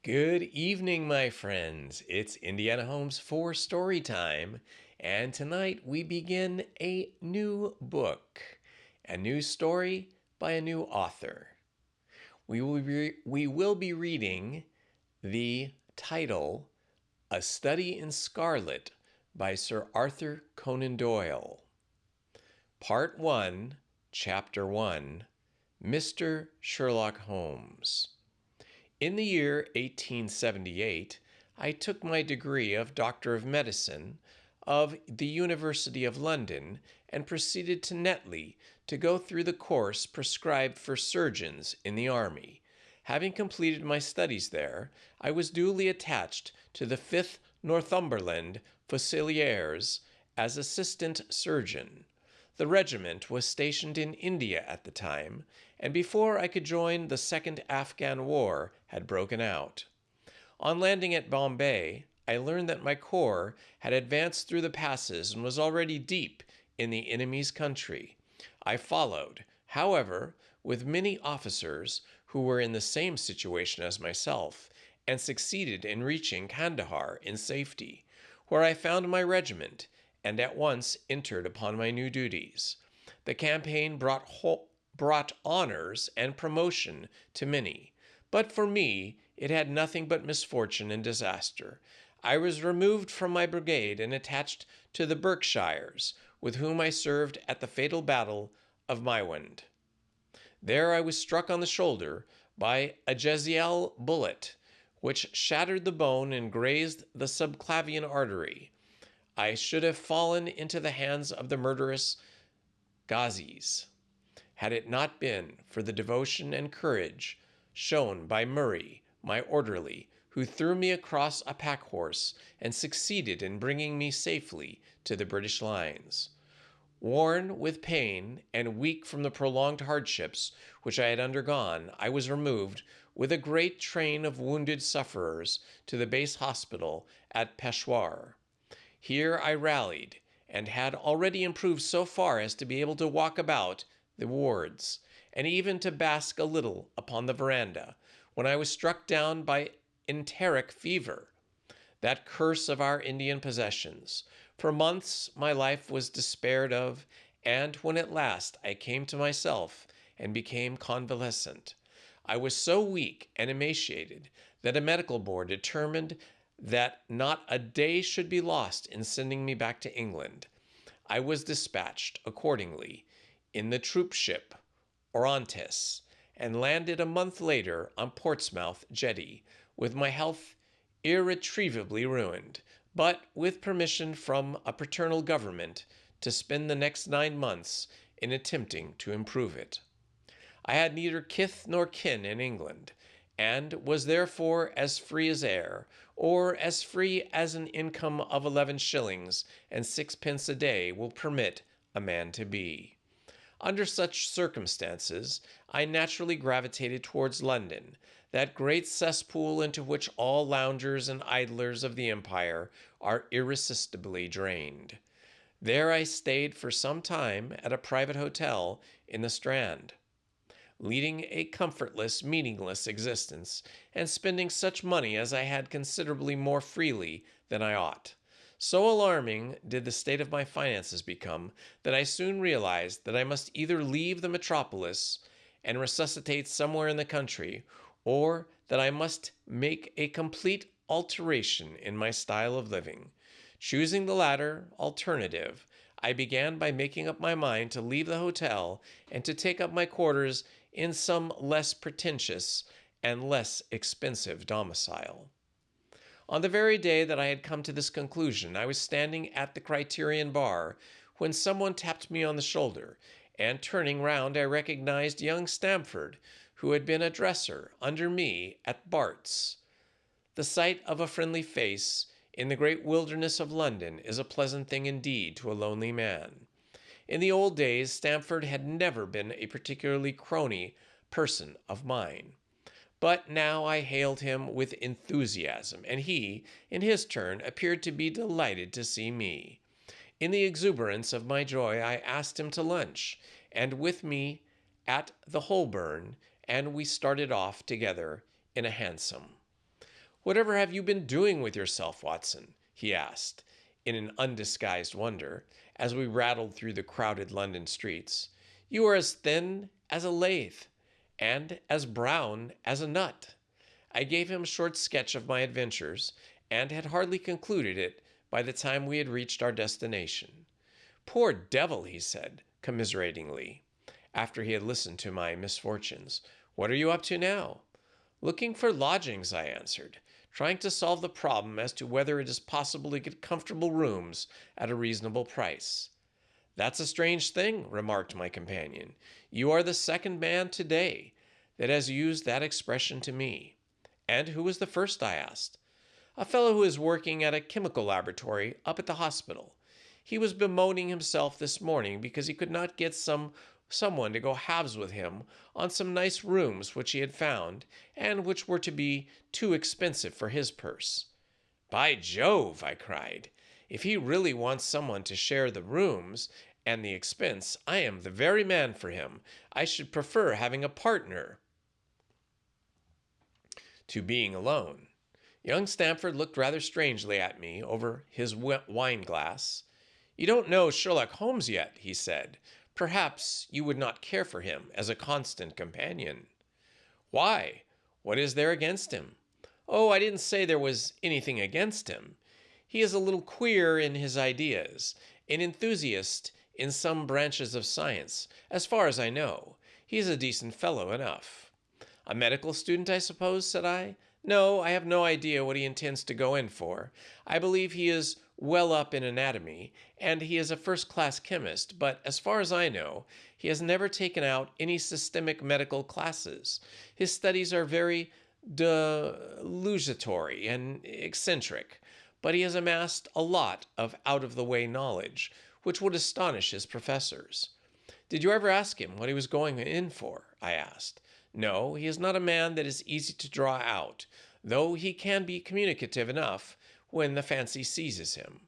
Good evening, my friends. It's Indiana Holmes for story time, and tonight we begin a new book, a new story by a new author. We will be reading the title A Study in Scarlet by Sir Arthur Conan Doyle. Part 1, Chapter 1, Mr. Sherlock Holmes. In the year 1878, I took my degree of Doctor of Medicine of the University of London and proceeded to Netley to go through the course prescribed for surgeons in the Army. Having completed my studies there, I was duly attached to the 5th Northumberland Fusiliers as assistant surgeon. The regiment was stationed in India at the time, and before I could join, the Second Afghan War had broken out. On landing at Bombay, I learned that my corps had advanced through the passes and was already deep in the enemy's country. I followed, however, with many officers who were in the same situation as myself, and succeeded in reaching Kandahar in safety, where I found my regiment and at once entered upon my new duties. The campaign brought honors and promotion to many, but for me it had nothing but misfortune and disaster. I was removed from my brigade and attached to the Berkshires, with whom I served at the fatal battle of Maiwand. There I was struck on the shoulder by a Jezail bullet, which shattered the bone and grazed the subclavian artery. I should have fallen into the hands of the murderous Ghazis, had it not been for the devotion and courage shown by Murray, my orderly, who threw me across a pack horse and succeeded in bringing me safely to the British lines. Worn with pain and weak from the prolonged hardships which I had undergone, I was removed with a great train of wounded sufferers to the base hospital at Peshawar. Here I rallied, and had already improved so far as to be able to walk about the wards, and even to bask a little upon the veranda, when I was struck down by enteric fever, that curse of our Indian possessions. For months my life was despaired of, and when at last I came to myself and became convalescent, I was so weak and emaciated that a medical board determined that not a day should be lost in sending me back to England. I was dispatched, accordingly, in the troop ship Orontes, and landed a month later on Portsmouth jetty, with my health irretrievably ruined, but with permission from a paternal government to spend the next 9 months in attempting to improve it. I had neither kith nor kin in England, and was therefore as free as air, or as free as an income of 11 shillings and sixpence a day will permit a man to be. Under such circumstances, I naturally gravitated towards London, that great cesspool into which all loungers and idlers of the empire are irresistibly drained. There I stayed for some time at a private hotel in the Strand, leading a comfortless, meaningless existence, and spending such money as I had considerably more freely than I ought. So alarming did the state of my finances become that I soon realized that I must either leave the metropolis and resuscitate somewhere in the country, or that I must make a complete alteration in my style of living. Choosing the latter alternative, I began by making up my mind to leave the hotel and to take up my quarters in some less pretentious and less expensive domicile. On the very day that I had come to this conclusion, I was standing at the Criterion bar when someone tapped me on the shoulder, and turning round I recognized young Stamford, who had been a dresser under me at Bart's. The sight of a friendly face in the great wilderness of London is a pleasant thing indeed to a lonely man. In the old days, Stamford had never been a particularly crony person of mine. But now I hailed him with enthusiasm, and he, in his turn, appeared to be delighted to see me. In the exuberance of my joy, I asked him to lunch, and with me at the Holborn, and we started off together in a hansom. Whatever have you been doing with yourself, Watson? He asked, in an undisguised wonder, as we rattled through the crowded London streets. You are as thin as a lathe, and as brown as a nut. I gave him a short sketch of my adventures, and had hardly concluded it by the time we had reached our destination. Poor devil, he said, commiseratingly, after he had listened to my misfortunes. What are you up to now? Looking for lodgings, I answered, trying to solve the problem as to whether it is possible to get comfortable rooms at a reasonable price. That's a strange thing, remarked my companion. You are the second man today that has used that expression to me. And who was the first? I asked. A fellow who is working at a chemical laboratory up at the hospital. He was bemoaning himself this morning because he could not get someone to go halves with him on some nice rooms which he had found, and which were to be too expensive for his purse. By Jove, I cried, if he really wants someone to share the rooms and the expense, I am the very man for him. I should prefer having a partner to being alone. Young Stamford looked rather strangely at me over his wine glass. You don't know Sherlock Holmes yet, he said. Perhaps you would not care for him as a constant companion. Why? What is there against him? Oh, I didn't say there was anything against him. He is a little queer in his ideas, an enthusiast in some branches of science, as far as I know. He is a decent fellow enough. A medical student, I suppose, said I. No, I have no idea what he intends to go in for. I believe he is well up in anatomy, and he is a first-class chemist, but as far as I know, he has never taken out any systemic medical classes. His studies are very desultory and eccentric, but he has amassed a lot of out-of-the-way knowledge, which would astonish his professors. Did you ever ask him what he was going in for? I asked. No, he is not a man that is easy to draw out, though he can be communicative enough when the fancy seizes him.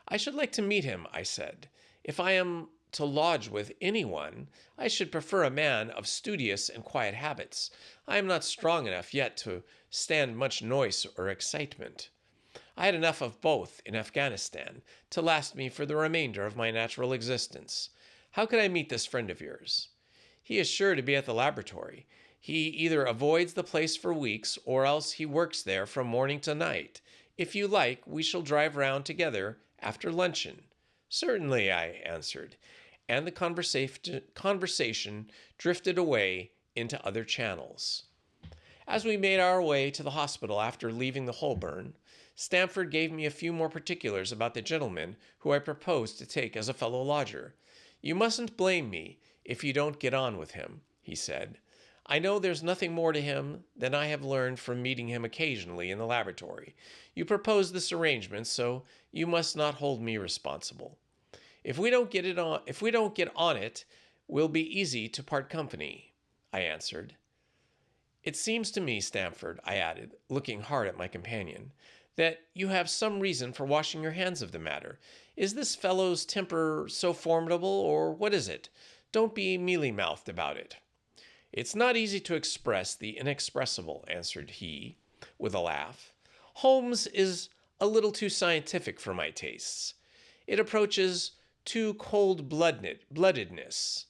I should like to meet him, I said. If I am to lodge with anyone, I should prefer a man of studious and quiet habits. I am not strong enough yet to stand much noise or excitement. I had enough of both in Afghanistan to last me for the remainder of my natural existence. How could I meet this friend of yours? He is sure to be at the laboratory. He either avoids the place for weeks, or else he works there from morning to night. If you like, we shall drive round together after luncheon. Certainly, I answered, and the conversation drifted away into other channels. As we made our way to the hospital after leaving the Holborn, Stamford gave me a few more particulars about the gentleman who I proposed to take as a fellow lodger. You mustn't blame me if you don't get on with him, he said. I know there's nothing more to him than I have learned from meeting him occasionally in the laboratory. You proposed this arrangement, so you must not hold me responsible. If we don't get on it, we'll be easy to part company, I answered. It seems to me, Stamford, I added, looking hard at my companion, that you have some reason for washing your hands of the matter. Is this fellow's temper so formidable, or what is it? Don't be mealy-mouthed about it. It's not easy to express the inexpressible, answered he, with a laugh. Holmes is a little too scientific for my tastes. It approaches too cold-bloodedness.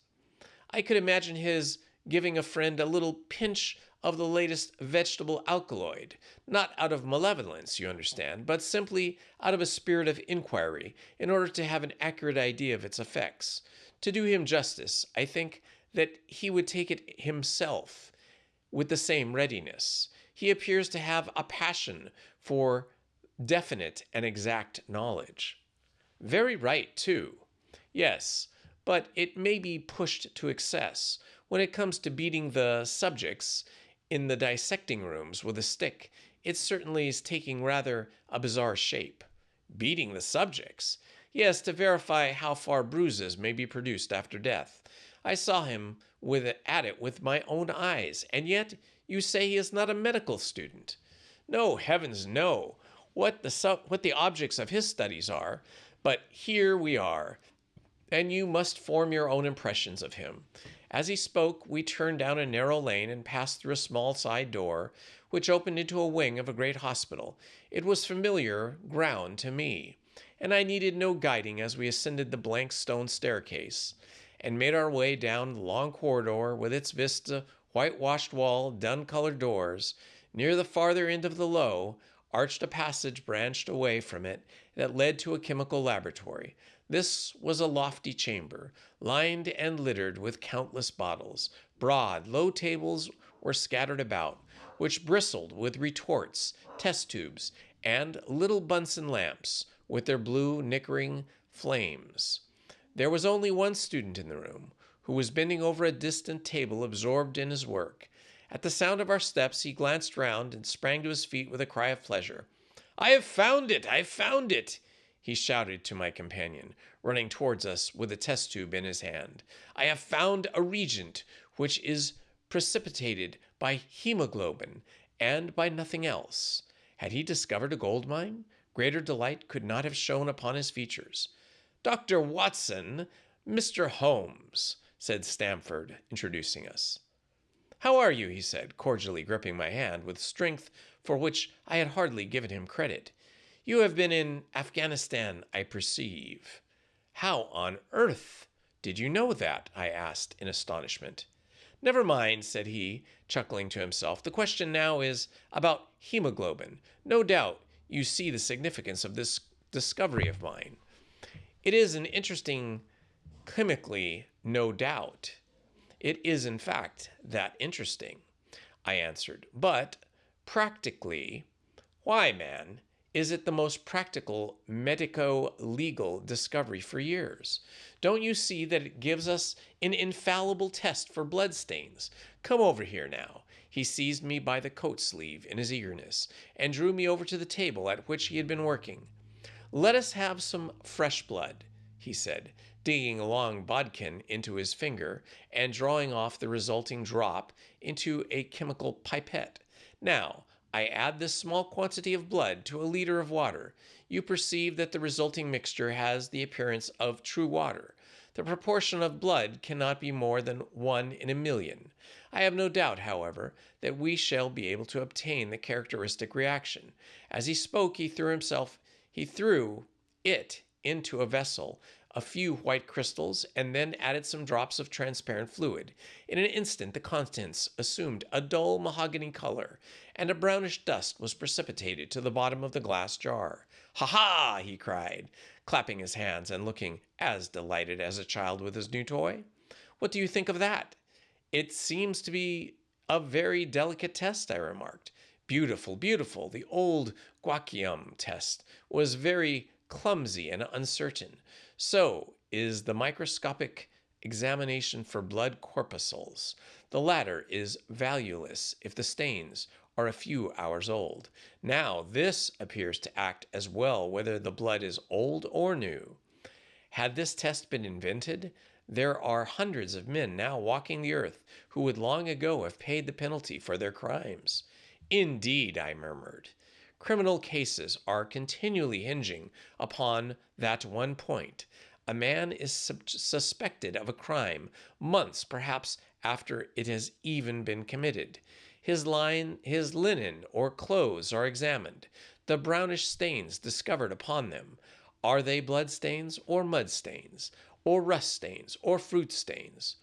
I could imagine his giving a friend a little pinch of the latest vegetable alkaloid, not out of malevolence, you understand, but simply out of a spirit of inquiry, in order to have an accurate idea of its effects. To do him justice, I think that he would take it himself with the same readiness. He appears to have a passion for definite and exact knowledge. Very right, too. Yes, but it may be pushed to excess. When it comes to beating the subjects in the dissecting rooms with a stick, it certainly is taking rather a bizarre shape. Beating the subjects? Yes, to verify how far bruises may be produced after death. I saw him at it with my own eyes, and yet you say he is not a medical student. No, heavens, no. What the objects of his studies are, but here we are, and you must form your own impressions of him. As he spoke, we turned down a narrow lane and passed through a small side door, which opened into a wing of a great hospital. It was familiar ground to me, and I needed no guiding as we ascended the blank stone staircase and made our way down the long corridor with its vista, whitewashed wall, dun-colored doors. Near the farther end of the low, arched a passage branched away from it that led to a chemical laboratory. This was a lofty chamber, lined and littered with countless bottles. Broad, low tables were scattered about, which bristled with retorts, test tubes, and little Bunsen lamps with their blue nickering flames. There was only one student in the room, who was bending over a distant table absorbed in his work. At the sound of our steps, he glanced round and sprang to his feet with a cry of pleasure. "I have found it! I have found it!" he shouted to my companion, running towards us with a test tube in his hand. "I have found a reagent which is precipitated by hemoglobin and by nothing else." Had he discovered a gold mine? Greater delight could not have shone upon his features. "Dr. Watson, Mr. Holmes," said Stamford, introducing us. "How are you?" he said, cordially gripping my hand with strength for which I had hardly given him credit. "You have been in Afghanistan, I perceive." "How on earth did you know that?" I asked in astonishment. "Never mind," said he, chuckling to himself. "The question now is about hemoglobin. No doubt you see the significance of this discovery of mine." "It is an interesting chemically, no doubt. It is, in fact, that interesting," I answered. "But practically, why, man, is it the most practical medico-legal discovery for years? Don't you see that it gives us an infallible test for blood stains? Come over here now." He seized me by the coat sleeve in his eagerness and drew me over to the table at which he had been working. "Let us have some fresh blood," he said, digging a long bodkin into his finger and drawing off the resulting drop into a chemical pipette. "Now, I add this small quantity of blood to a liter of water. You perceive that the resulting mixture has the appearance of true water. The proportion of blood cannot be more than 1 in a million. I have no doubt, however, that we shall be able to obtain the characteristic reaction." As he spoke, he threw it into a vessel, a few white crystals, and then added some drops of transparent fluid. In an instant, the contents assumed a dull mahogany color, and a brownish dust was precipitated to the bottom of the glass jar. "Ha ha!" he cried, clapping his hands and looking as delighted as a child with his new toy. "What do you think of that?" "It seems to be a very delicate test," I remarked. "Beautiful, beautiful. The old Guacium test was very clumsy and uncertain. So is the microscopic examination for blood corpuscles. The latter is valueless if the stains are a few hours old. Now, this appears to act as well whether the blood is old or new. Had this test been invented, there are hundreds of men now walking the earth who would long ago have paid the penalty for their crimes." "Indeed," I murmured. "Criminal cases are continually hinging upon that one point. A man is suspected of a crime months, perhaps, after it has even been committed. His linen or clothes are examined. The brownish stains discovered upon them, are they blood stains or mud stains, or rust stains or fruit stains?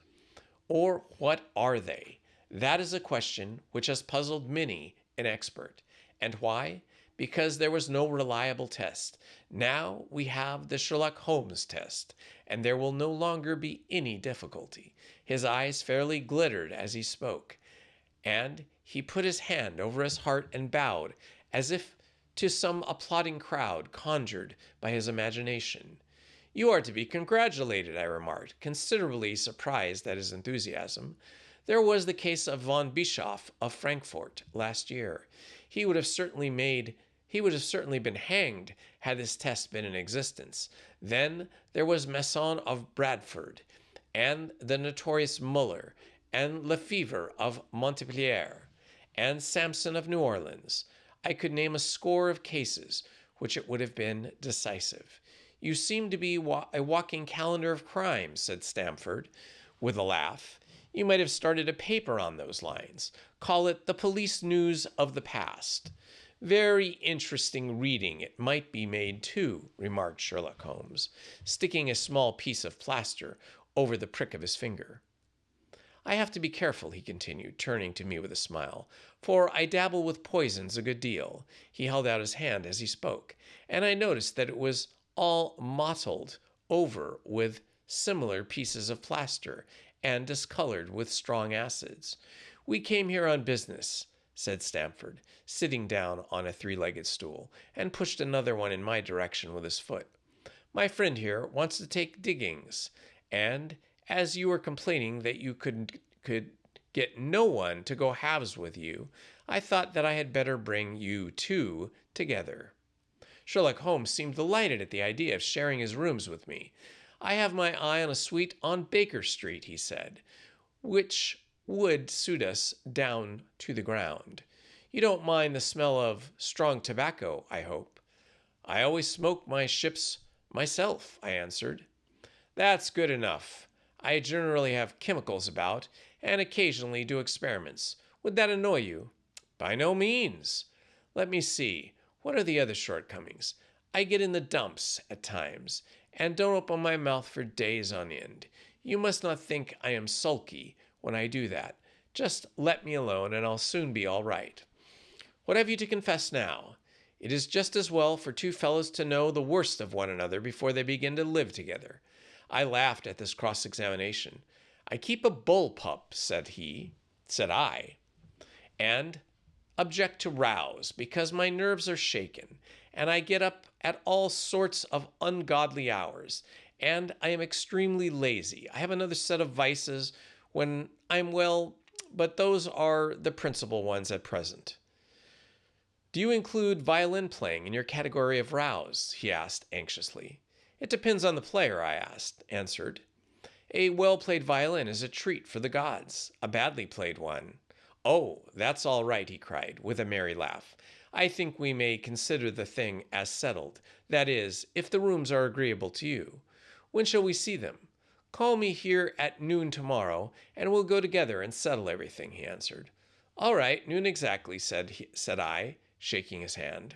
Or what are they? That is a question which has puzzled many an expert. And why? Because there was no reliable test. Now we have the Sherlock Holmes test, and there will no longer be any difficulty." His eyes fairly glittered as he spoke, and he put his hand over his heart and bowed as if to some applauding crowd conjured by his imagination. "You are to be congratulated," I remarked, considerably surprised at his enthusiasm. "There was the case of von Bischoff of Frankfurt last year. He would have certainly been hanged had this test been in existence. Then there was Masson of Bradford, and the notorious Muller, and Lefevre of Montpellier, and Samson of New Orleans. I could name a score of cases which it would have been decisive." "You seem to be a walking calendar of crimes," said Stamford, with a laugh. You might have started a paper on those lines. Call it the police news of the past. Very interesting reading it might be made too, remarked Sherlock Holmes, sticking a small piece of plaster over the prick of his finger. I have to be careful, he continued, turning to me with a smile, for I dabble with poisons a good deal. He held out his hand as he spoke, and I noticed that it was all mottled over with similar pieces of plaster and discolored with strong acids. We came here on business, said Stamford, sitting down on a three-legged stool, and pushed another one in my direction with his foot. My friend here wants to take diggings, and as you were complaining that you could get no one to go halves with you, I thought that I had better bring you two together. Sherlock Holmes seemed delighted at the idea of sharing his rooms with me. I have my eye on a suite on Baker Street, he said, which would suit us down to the ground. You don't mind the smell of strong tobacco, I hope. I always smoke my ships myself, I answered. That's good enough. I generally have chemicals about, and occasionally do experiments. Would that annoy you? By no means. Let me see. What are the other shortcomings? I get in the dumps at times, and don't open my mouth for days on end. You must not think I am sulky when I do that. Just let me alone, and I'll soon be all right. What have you to confess now? It is just as well for two fellows to know the worst of one another before they begin to live together. I laughed at this cross-examination. I keep a bull pup, said I, and object to rows because my nerves are shaken, and I get up at all sorts of ungodly hours, and I am extremely lazy. I have another set of vices when I'm well, but those are the principal ones at present. Do you include violin playing in your category of rows? He asked anxiously. It depends on the player, I answered. A well-played violin is a treat for the gods, a badly played one. Oh, that's all right, he cried, with a merry laugh. I think we may consider the thing as settled. That is, if the rooms are agreeable to you. When shall we see them? Call me here at noon tomorrow, and we'll go together and settle everything, he answered. All right, noon exactly, said I, shaking his hand.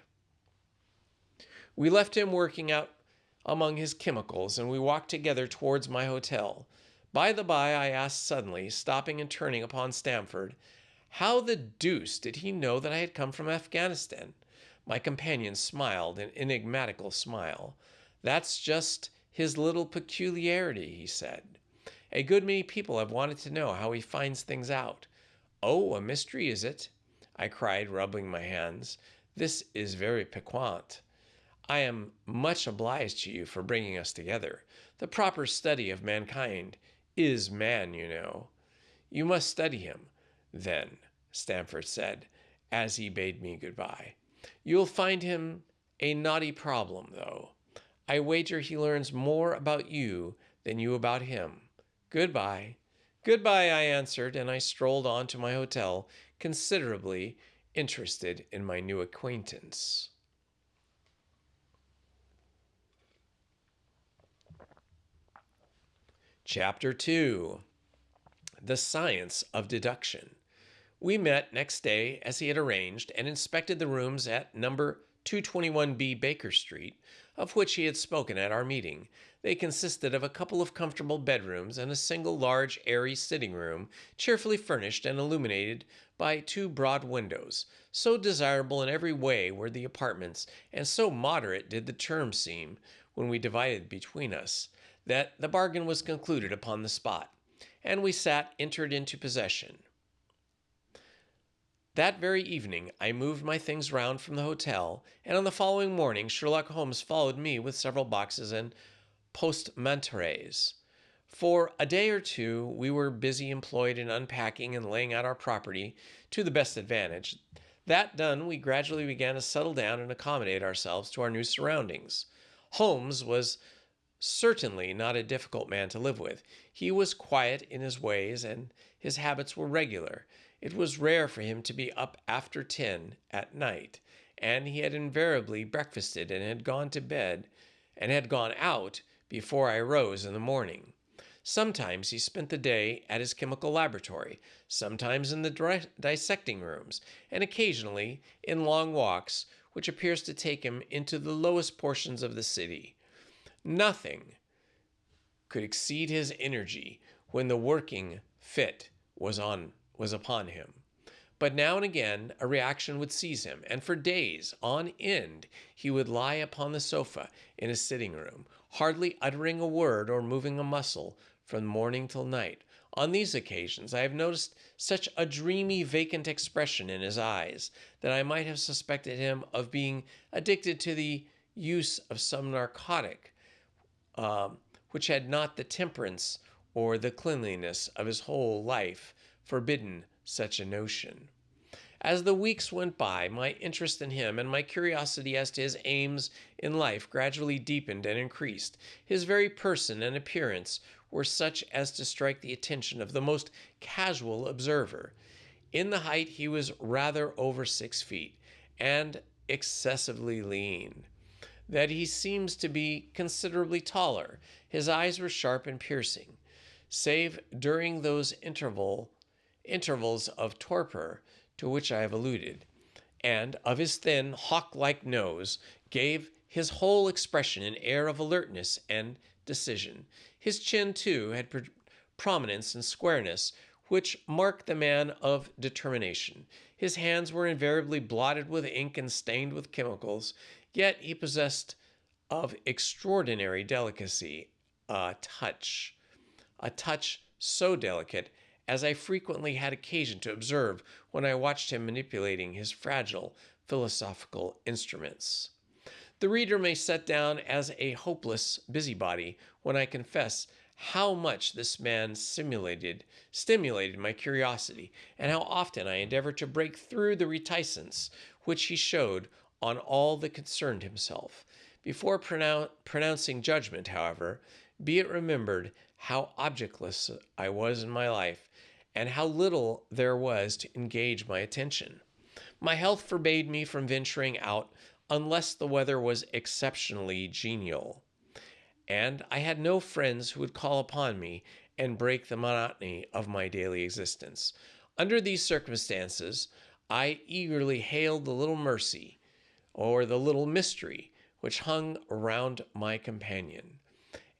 We left him working out among his chemicals, and we walked together towards my hotel. By the by, I asked suddenly, stopping and turning upon Stamford, how the deuce did he know that I had come from Afghanistan? My companion smiled an enigmatical smile. That's just his little peculiarity, he said. A good many people have wanted to know how he finds things out. Oh, a mystery, is it? I cried, rubbing my hands. This is very piquant. I am much obliged to you for bringing us together. The proper study of mankind is man, you know. You must study him, then, Stamford said, as he bade me goodbye. You'll find him a knotty problem, though. I wager he learns more about you than you about him. Goodbye. Goodbye, I answered, and I strolled on to my hotel, considerably interested in my new acquaintance. Chapter 2. The Science of Deduction. We met next day as he had arranged and inspected the rooms at number 221B Baker Street, of which he had spoken at our meeting. They consisted of a couple of comfortable bedrooms and a single large, airy sitting room, cheerfully furnished and illuminated by two broad windows. So desirable in every way were the apartments, and so moderate did the terms seem, when we divided between us, that the bargain was concluded upon the spot, and we entered into possession. That very evening I moved my things round from the hotel, and on the following morning Sherlock Holmes followed me with several boxes and portmanteaus. For a day or two we were busy employed in unpacking and laying out our property to the best advantage. That done, we gradually began to settle down and accommodate ourselves to our new surroundings. Holmes was certainly not a difficult man to live with. He was quiet in his ways, and his habits were regular. It was rare for him to be up after 10 at night, and he had invariably breakfasted and had gone to bed and had gone out before I rose in the morning. Sometimes he spent the day at his chemical laboratory, sometimes in the dissecting rooms, and occasionally in long walks, which appears to take him into the lowest portions of the city. Nothing could exceed his energy when the working fit was upon him. But now and again a reaction would seize him, and for days on end he would lie upon the sofa in his sitting room, hardly uttering a word or moving a muscle from morning till night. On these occasions I have noticed such a dreamy, vacant expression in his eyes that I might have suspected him of being addicted to the use of some narcotic, which had not the temperance or the cleanliness of his whole life forbidden such a notion. As the weeks went by, my interest in him and my curiosity as to his aims in life gradually deepened and increased. His very person and appearance were such as to strike the attention of the most casual observer. In the height, he was rather over 6 feet, and excessively lean. That he seems to be considerably taller. His eyes were sharp and piercing, save during those intervals of torpor to which I have alluded, and of his thin, hawk-like nose gave his whole expression an air of alertness and decision. His chin, too, had prominence and squareness, which marked the man of determination. His hands were invariably blotted with ink and stained with chemicals, yet he possessed of extraordinary delicacy a touch so delicate as I frequently had occasion to observe when I watched him manipulating his fragile philosophical instruments. The reader may set down as a hopeless busybody when I confess how much this man stimulated my curiosity, and how often I endeavored to break through the reticence which he showed on all that concerned himself. Before pronouncing judgment, however, be it remembered how objectless I was in my life, and how little there was to engage my attention. My health forbade me from venturing out unless the weather was exceptionally genial, and I had no friends who would call upon me and break the monotony of my daily existence. Under these circumstances, I eagerly hailed the little mercy, or the little mystery, which hung around my companion,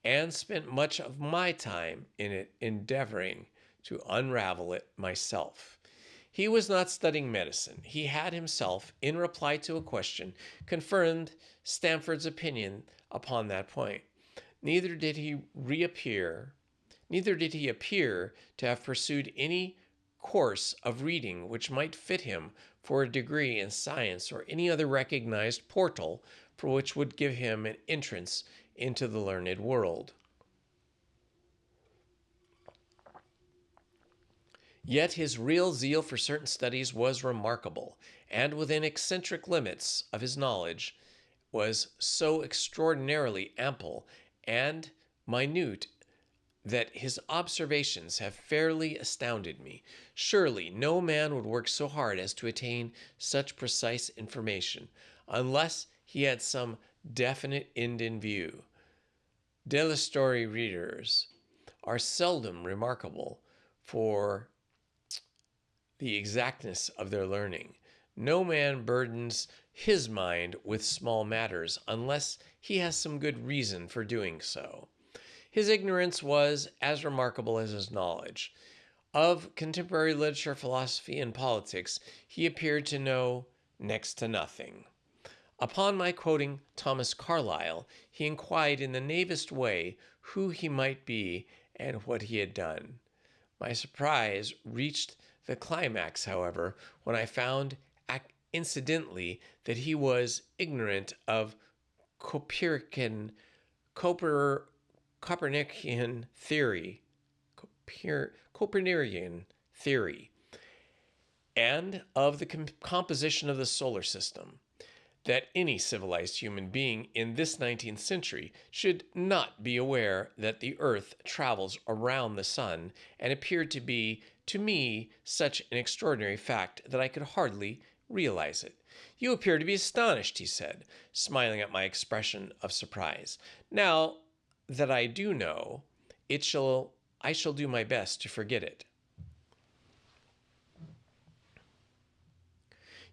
and spent much of my time in it endeavoring to unravel it myself. He was not studying medicine. He had himself, in reply to a question, confirmed Stamford's opinion upon that point. Neither did he appear to have pursued any course of reading which might fit him for a degree in science or any other recognized portal for which would give him an entrance into the learned world. Yet his real zeal for certain studies was remarkable, and within eccentric limits of his knowledge was so extraordinarily ample and minute that his observations have fairly astounded me. Surely no man would work so hard as to attain such precise information, unless he had some definite end in view. Desultory readers are seldom remarkable for the exactness of their learning. No man burdens his mind with small matters unless he has some good reason for doing so. His ignorance was as remarkable as his knowledge. Of contemporary literature, philosophy, and politics, he appeared to know next to nothing. Upon my quoting Thomas Carlyle, he inquired in the naivest way who he might be and what he had done. My surprise reached the climax, however, when I found incidentally that he was ignorant of Copernican theory, and of the composition of the solar system. That any civilized human being in this 19th century should not be aware that the earth travels around the sun, and appeared to be, to me, such an extraordinary fact that I could hardly realize it. You appear to be astonished, he said, smiling at my expression of surprise. Now that I do know, It shall I shall do my best to forget it.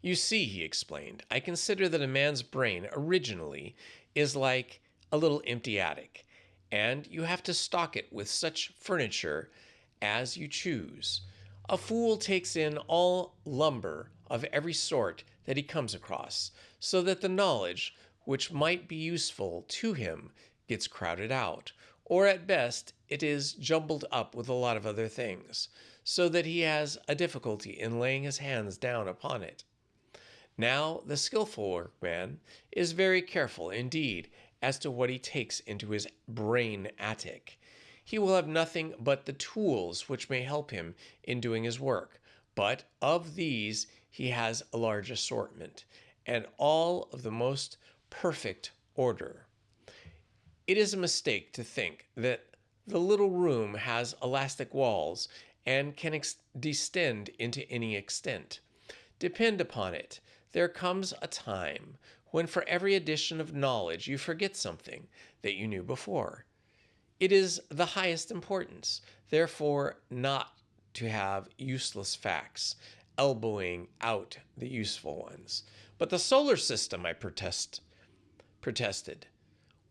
You see, he explained, I consider that a man's brain originally is like a little empty attic, and you have to stock it with such furniture as you choose. A fool takes in all lumber of every sort that he comes across, so that the knowledge which might be useful to him gets crowded out, or at best it is jumbled up with a lot of other things, so that he has a difficulty in laying his hands down upon it. Now, the skillful workman is very careful indeed as to what he takes into his brain attic. He will have nothing but the tools which may help him in doing his work, but of these he has a large assortment, and all of the most perfect order. It is a mistake to think that the little room has elastic walls and can descend into any extent. Depend upon it, there comes a time when for every addition of knowledge you forget something that you knew before. It is the highest importance, therefore, not to have useless facts, elbowing out the useful ones. But the solar system, I protested.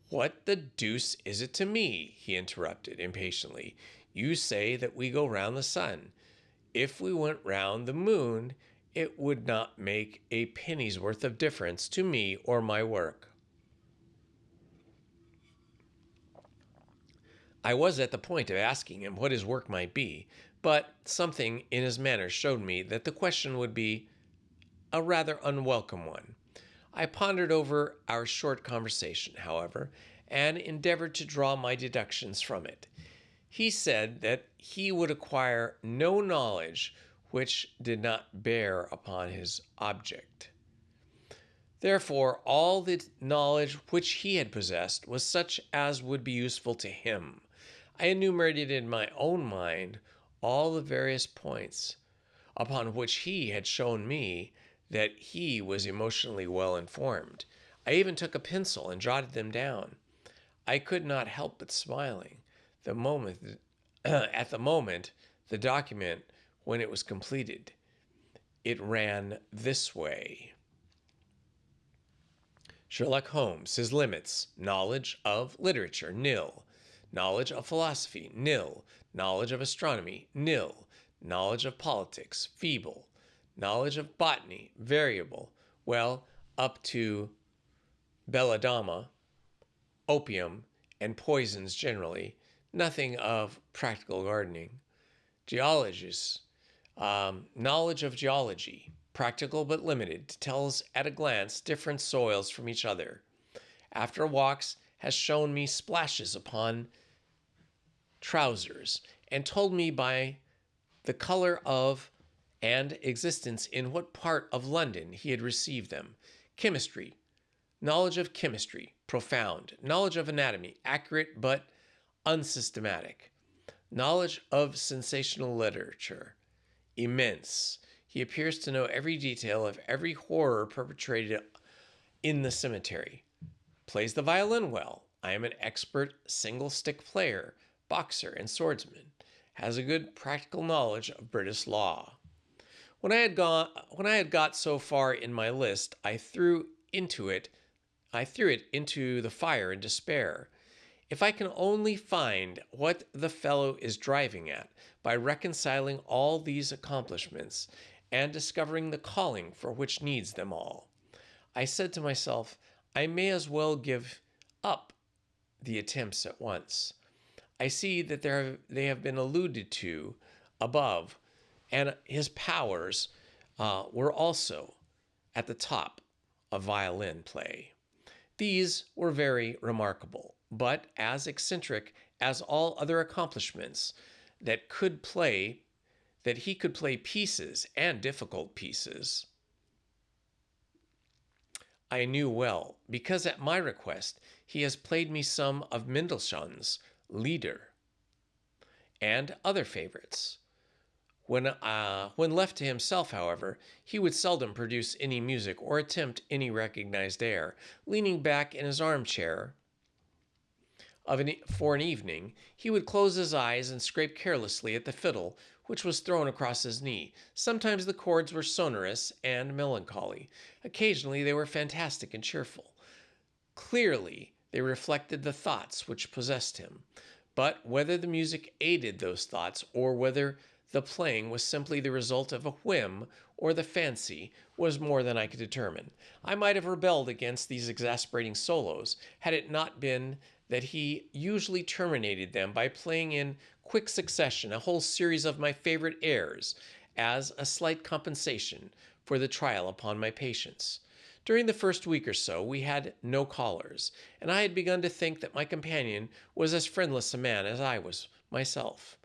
What the deuce is it to me? He interrupted impatiently. You say that we go round the sun. If we went round the moon, it would not make a penny's worth of difference to me or my work. I was at the point of asking him what his work might be, but something in his manner showed me that the question would be a rather unwelcome one. I pondered over our short conversation, however, and endeavored to draw my deductions from it. He said that he would acquire no knowledge which did not bear upon his object. Therefore, all the knowledge which he had possessed was such as would be useful to him. I enumerated in my own mind all the various points upon which he had shown me that he was emotionally well informed. I even took a pencil and jotted them down. I could not help but smiling at the moment the document when it was completed. It ran this way. Sherlock Holmes, his limits: knowledge of literature, nil; knowledge of philosophy, nil; knowledge of astronomy, nil; knowledge of politics, feeble; knowledge of botany, variable, well, up to belladonna, opium, and poisons generally; nothing of practical gardening. Geologists, knowledge of geology, practical but limited, tells at a glance different soils from each other. After walks, has shown me splashes upon trousers, and told me by the color of and existence in what part of London he had received them. Chemistry, knowledge of chemistry, profound; knowledge of anatomy, accurate but unsystematic; knowledge of sensational literature, immense. He appears to know every detail of every horror perpetrated in the cemetery. Plays the violin well. I am an expert single-stick player, boxer, and swordsman. Has a good practical knowledge of British law. When I had got so far in my list, I threw it into the fire in despair. If I can only find what the fellow is driving at by reconciling all these accomplishments and discovering the calling for which needs them all, I said to myself, I may as well give up the attempts at once. I see that they have been alluded to above, and his powers were also at the top of violin play. These were very remarkable, but as eccentric as all other accomplishments that he could play pieces, and difficult pieces. I knew well, because at my request he has played me some of Mendelssohn's Lieder and other favorites. When left to himself, however, he would seldom produce any music or attempt any recognized air, leaning back in his armchair for an evening, he would close his eyes and scrape carelessly at the fiddle, which was thrown across his knee. Sometimes the chords were sonorous and melancholy. Occasionally they were fantastic and cheerful. Clearly, they reflected the thoughts which possessed him. But whether the music aided those thoughts, or whether the playing was simply the result of a whim or the fancy, was more than I could determine. I might have rebelled against these exasperating solos, had it not been that he usually terminated them by playing in quick succession a whole series of my favorite airs, as a slight compensation for the trial upon my patience. During the first week or so, we had no callers, and I had begun to think that my companion was as friendless a man as I was myself.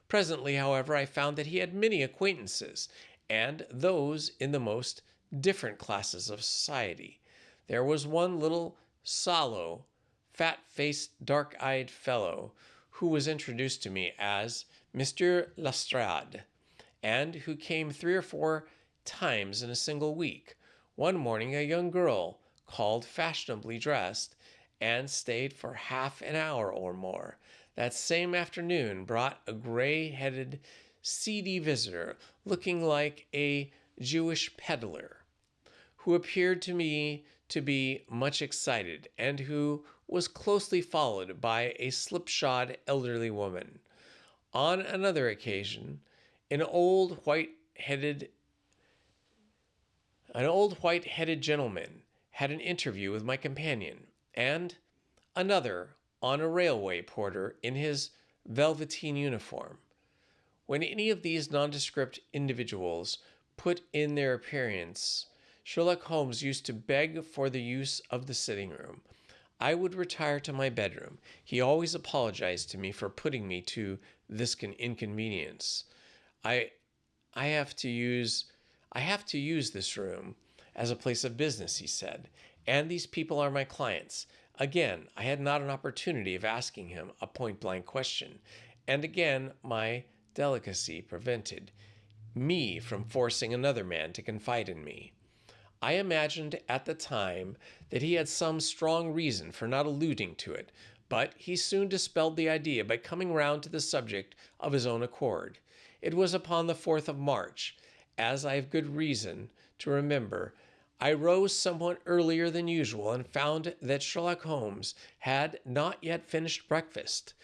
Presently, however, I found that he had many acquaintances, and those in the most different classes of society. There was one little sallow, fat-faced, dark-eyed fellow who was introduced to me as Mr. Lestrade, and who came 3 or 4 times in a single week. One morning a young girl called, fashionably dressed, and stayed for half an hour or more. That same afternoon brought a gray-headed, seedy visitor, looking like a Jewish peddler, who appeared to me to be much excited, and who was closely followed by a slipshod elderly woman. On another occasion, an old white-headed gentleman had an interview with my companion, and another on a railway porter in his velveteen uniform. When any of these nondescript individuals put in their appearance, Sherlock Holmes used to beg for the use of the sitting room. I would retire to my bedroom. He always apologized to me for putting me to this inconvenience. I I have to use this room as a place of business, he said, and these people are my clients. Again, I had not an opportunity of asking him a point-blank question, and again my delicacy prevented me from forcing another man to confide in me. I imagined at the time that he had some strong reason for not alluding to it, but he soon dispelled the idea by coming round to the subject of his own accord. It was upon the 4th of March, as I have good reason to remember. I rose somewhat earlier than usual and found that Sherlock Holmes had not yet finished breakfast.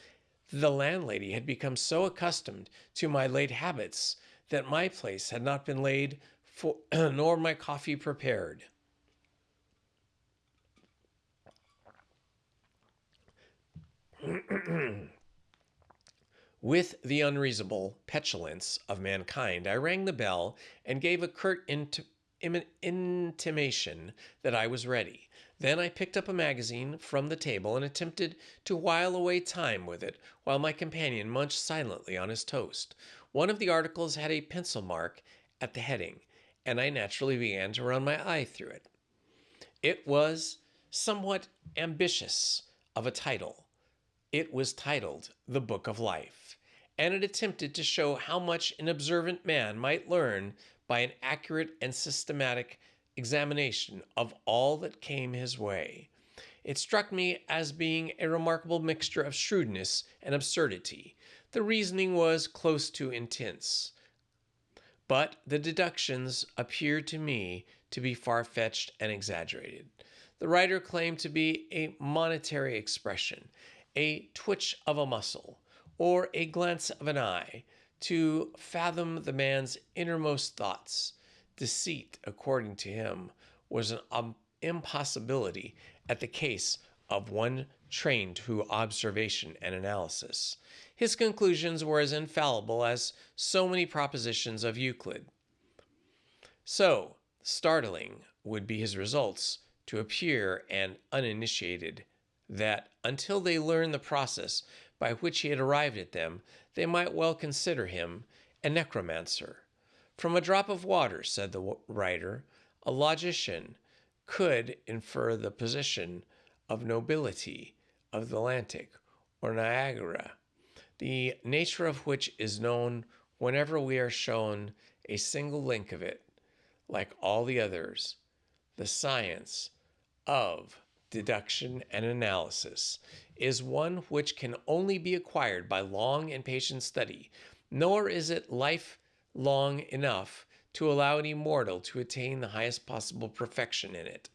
The landlady had become so accustomed to my late habits that my place had not been laid for nor my coffee prepared. With the unreasonable petulance of mankind, I rang the bell and gave a curt intimation that I was ready. Then I picked up a magazine from the table and attempted to while away time with it while my companion munched silently on his toast. One of the articles had a pencil mark at the heading, and I naturally began to run my eye through it. It was somewhat ambitious of a title. It was titled The Book of Life, and it attempted to show how much an observant man might learn by an accurate and systematic examination of all that came his way. It struck me as being a remarkable mixture of shrewdness and absurdity. The reasoning was close to intense, but the deductions appeared to me to be far-fetched and exaggerated. The writer claimed to be a monetary expression, a twitch of a muscle, or a glance of an eye, to fathom the man's innermost thoughts. Deceit, according to him, was an impossibility at the case of one trained to observation and analysis. His conclusions were as infallible as so many propositions of Euclid. So startling would be his results to appear an uninitiated, that until they learned the process by which he had arrived at them, they might well consider him a necromancer. From a drop of water, said the writer, a logician could infer the position of nobility of the Atlantic or Niagara, the nature of which is known whenever we are shown a single link of it, like all the others, the science of deduction, and analysis is one which can only be acquired by long and patient study, nor is it lifelong enough to allow any mortal to attain the highest possible perfection in it.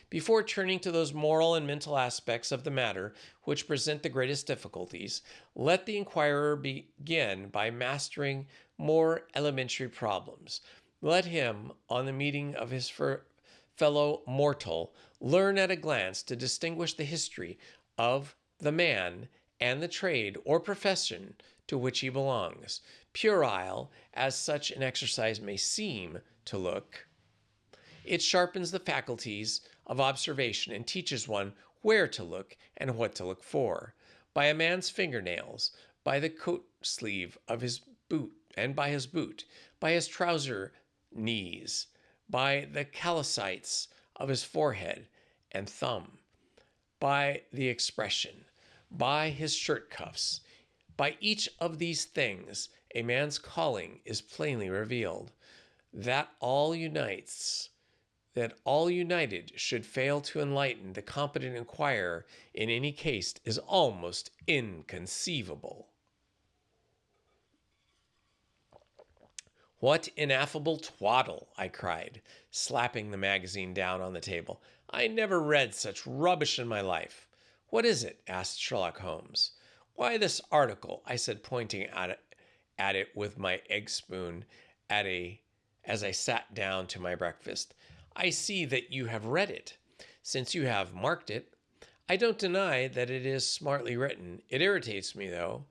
Before turning to those moral and mental aspects of the matter which present the greatest difficulties, let the inquirer begin by mastering more elementary problems. Let him, on the meeting of his fellow mortal, learn at a glance to distinguish the history of the man and the trade or profession to which he belongs. Puerile as such an exercise may seem to look, it sharpens the faculties of observation and teaches one where to look and what to look for. By a man's fingernails, by the coat sleeve of his boot, and by his boot, by his trouser knees, by the calicites of his forehead and thumb, by the expression, by his shirt cuffs. By each of these things, a man's calling is plainly revealed. That all united should fail to enlighten the competent inquirer in any case is almost inconceivable. What ineffable twaddle, I cried, slapping the magazine down on the table. I never read such rubbish in my life. What is it? Asked Sherlock Holmes. Why, this article, I said, pointing at it with my egg spoon as I sat down to my breakfast. I see that you have read it, since you have marked it. I don't deny that it is smartly written. It irritates me, though.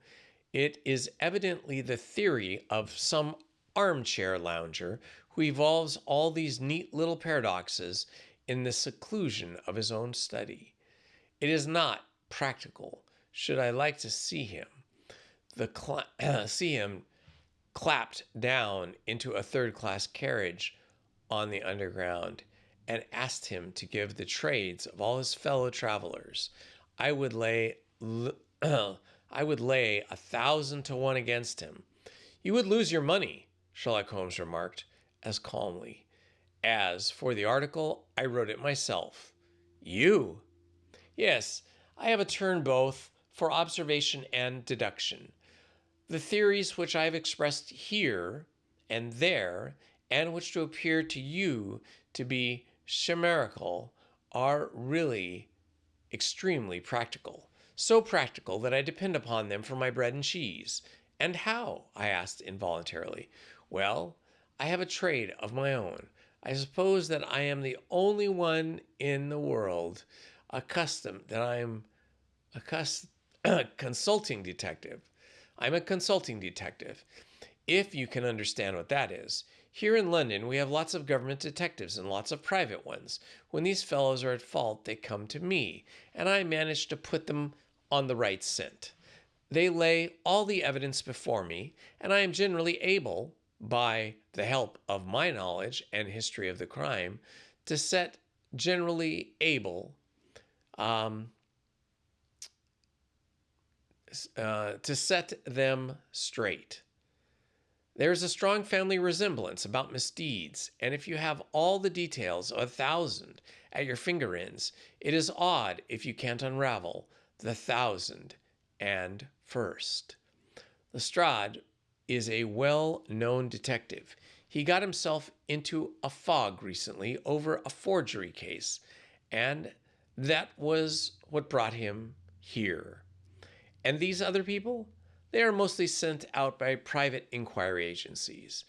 It is evidently the theory of some armchair lounger who evolves all these neat little paradoxes in the seclusion of his own study. It is not practical. Should I like to see him, see him clapped down into a third-class carriage on the Underground, and asked him to give the trades of all his fellow travelers, I would lay 1,000 to 1 against him. You would lose your money, Sherlock Holmes remarked, as calmly. As for the article, I wrote it myself. You? Yes, I have a turn both for observation and deduction. The theories which I have expressed here and there, and which to appear to you to be chimerical, are really extremely practical. So practical that I depend upon them for my bread and cheese. And how? I asked involuntarily. Well, I have a trade of my own. I suppose that I am the only one in the world consulting detective. I'm a consulting detective, if you can understand what that is. Here in London, we have lots of government detectives and lots of private ones. When these fellows are at fault, they come to me, and I manage to put them on the right scent. They lay all the evidence before me, and I am generally able, by the help of my knowledge and history of the crime, to set them straight. There is a strong family resemblance about misdeeds, and if you have all the details of 1,000 at your finger ends, it is odd if you can't unravel the 1,001st. Lestrade is a well-known detective. He got himself into a fog recently over a forgery case, and that was what brought him here. And these other people? They are mostly sent out by private inquiry agencies.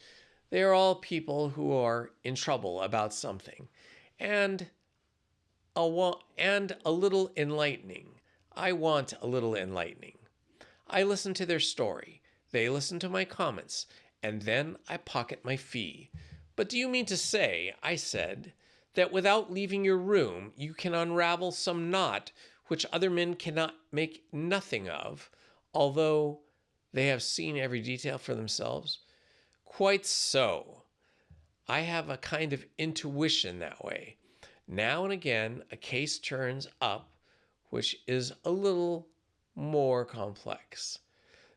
They are all people who are in trouble about something, and a little enlightening. I want a little enlightening. I listen to their story. They listen to my comments, and then I pocket my fee. But do you mean to say, I said, that without leaving your room you can unravel some knot which other men cannot make nothing of, although they have seen every detail for themselves? Quite so. I have a kind of intuition that way. Now and again, a case turns up which is a little more complex.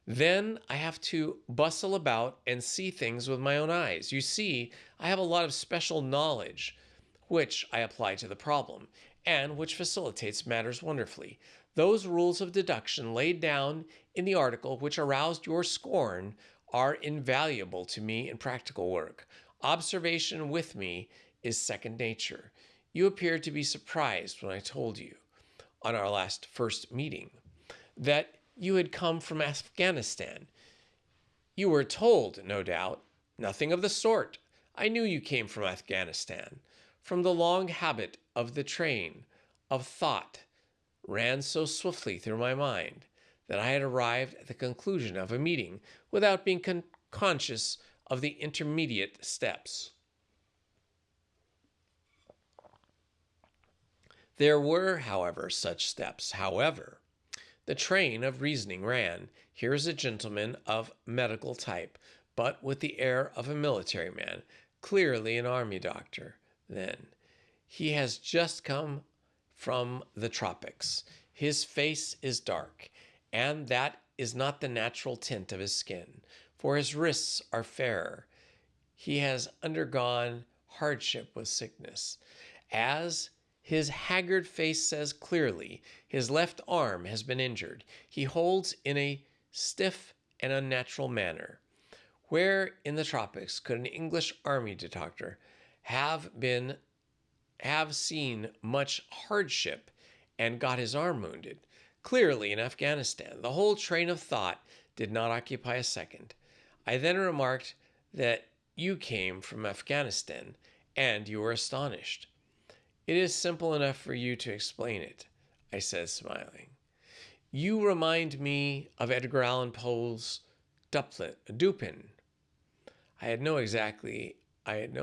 Then I have to bustle about and see things with my own eyes. You see, I have a lot of special knowledge which I apply to the problem, and which facilitates matters wonderfully. Those rules of deduction laid down in the article which aroused your scorn are invaluable to me in practical work. Observation with me is second nature. You appeared to be surprised when I told you, on our first meeting, that you had come from Afghanistan. You were told, no doubt. Nothing of the sort. I knew you came from Afghanistan. From the long habit of the train of thought ran so swiftly through my mind that I had arrived at the conclusion of a meeting without being conscious of the intermediate steps. There were, however, such steps. However, the train of reasoning ran. Here is a gentleman of medical type, but with the air of a military man, clearly an army doctor. Then, he has just come from the tropics. His face is dark, and that is not the natural tint of his skin, for his wrists are fairer. He has undergone hardship with sickness. As his haggard face says clearly, his left arm has been injured. He holds in a stiff and unnatural manner. Where in the tropics could an English army doctor have seen much hardship and got his arm wounded? Clearly in Afghanistan. The whole train of thought did not occupy a second. I then remarked that you came from Afghanistan, and you were astonished. It is simple enough for you to explain it, I said, smiling. You remind me of Edgar Allan Poe's Dupin. I had no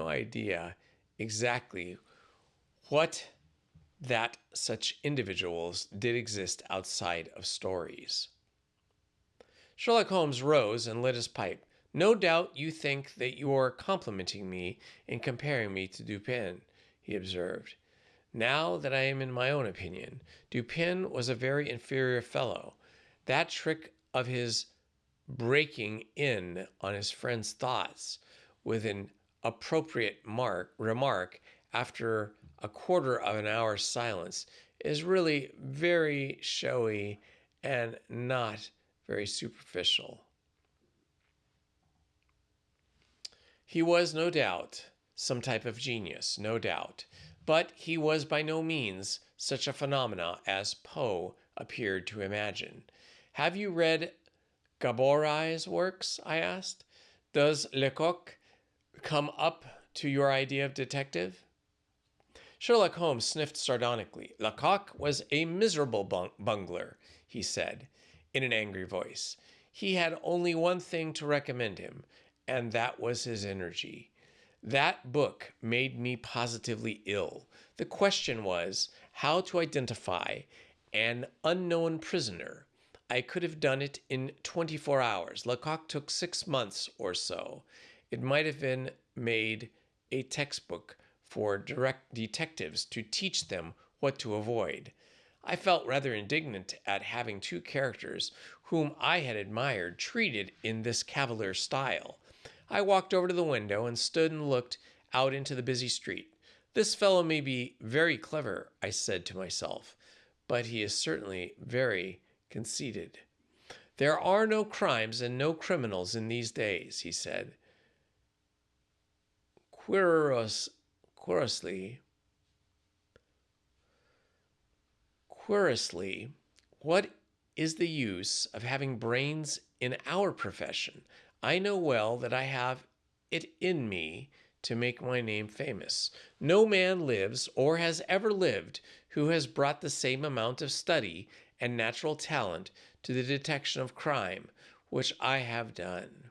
idea exactly what that such individuals did exist outside of stories. Sherlock Holmes rose and lit his pipe. No doubt you think that you are complimenting me in comparing me to Dupin, he observed. Now that I am in my own opinion, Dupin was a very inferior fellow. That trick of his breaking in on his friend's thoughts with an appropriate remark after a quarter of an hour's silence is really very showy and not very superficial. He was, no doubt, some type of genius, no doubt, but he was by no means such a phenomena as Poe appeared to imagine. Have you read Gaborai's works? I asked. Does Lecoq come up to your idea of detective? Sherlock Holmes sniffed sardonically. Lecoq was a miserable bungler, he said, in an angry voice. He had only one thing to recommend him, and that was his energy. That book made me positively ill. The question was how to identify an unknown prisoner. I could have done it in 24 hours. Lecoq took 6 months or so. It might have been made a textbook for direct detectives to teach them what to avoid. I felt rather indignant at having two characters whom I had admired treated in this cavalier style. I walked over to the window and stood and looked out into the busy street. This fellow may be very clever, I said to myself, but he is certainly very conceited. There are no crimes and no criminals in these days, he said. Querulously, what is the use of having brains in our profession? I know well that I have it in me to make my name famous. No man lives or has ever lived who has brought the same amount of study and natural talent to the detection of crime which I have done.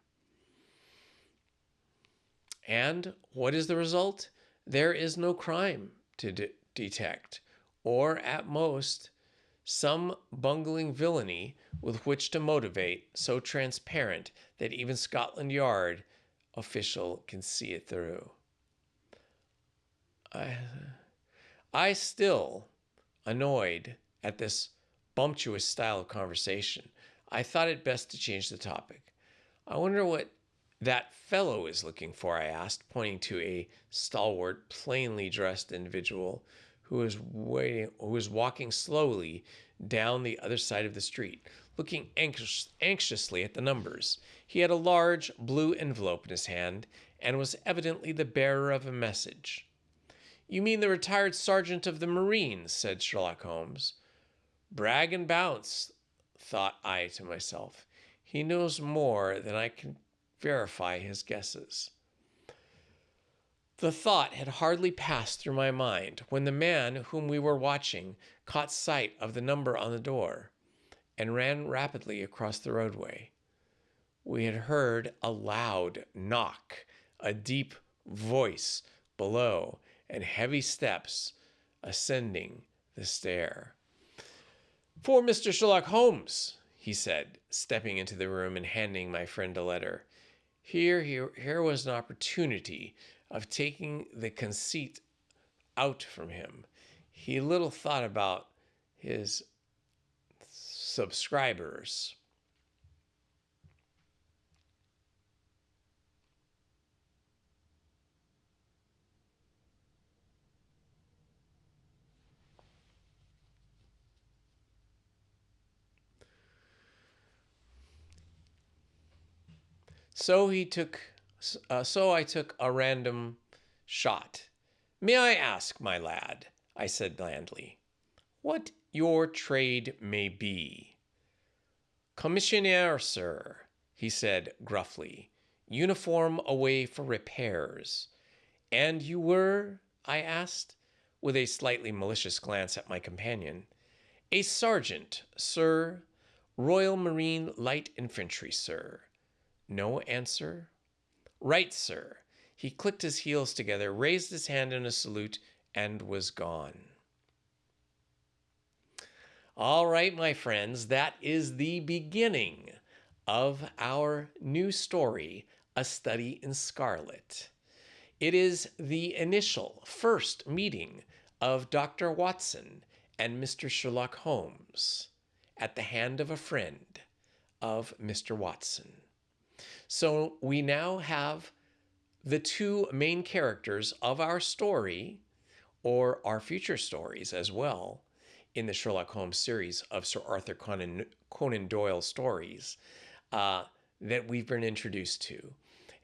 And what is the result? There is no crime to detect, or at most, some bungling villainy with which to motivate, so transparent that even Scotland Yard official can see it through. I still annoyed at this bumptious style of conversation. I thought it best to change the topic. I wonder what that fellow is looking for, I asked, pointing to a stalwart, plainly dressed individual who was walking slowly down the other side of the street, looking anxiously at the numbers. He had a large blue envelope in his hand and was evidently the bearer of a message. "You mean the retired sergeant of the Marines," said Sherlock Holmes. "Brag and bounce," thought I to myself. "He knows more than I can verify his guesses." The thought had hardly passed through my mind when the man whom we were watching caught sight of the number on the door and ran rapidly across the roadway. We had heard a loud knock, a deep voice below, and heavy steps ascending the stair. "For Mr. Sherlock Holmes," he said, stepping into the room and handing my friend a letter. Here was an opportunity of taking the conceit out from him. He little thought about his subscribers. So I took a random shot. "May I ask, my lad," I said blandly, "what your trade may be?" "Commissionaire, sir," he said gruffly. "Uniform away for repairs." "And you were?" I asked, with a slightly malicious glance at my companion. "A sergeant, sir. Royal Marine Light Infantry, sir." No answer. "Right, sir." He clicked his heels together, raised his hand in a salute, and was gone. All right, my friends, that is the beginning of our new story, A Study in Scarlet. It is the initial first meeting of Dr. Watson and Mr. Sherlock Holmes at the hand of a friend of Mr. Watson. So we now have the two main characters of our story, or our future stories as well, in the Sherlock Holmes series of Sir Arthur Conan Doyle stories that we've been introduced to.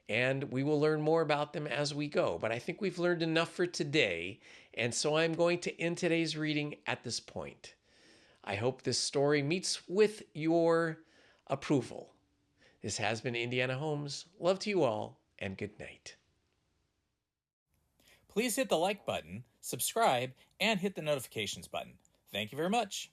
And we will learn more about them as we go. But I think we've learned enough for today. And so I'm going to end today's reading at this point. I hope this story meets with your approval. This has been Indiana Holmes. Love to you all, and good night. Please hit the like button, subscribe, and hit the notifications button. Thank you very much.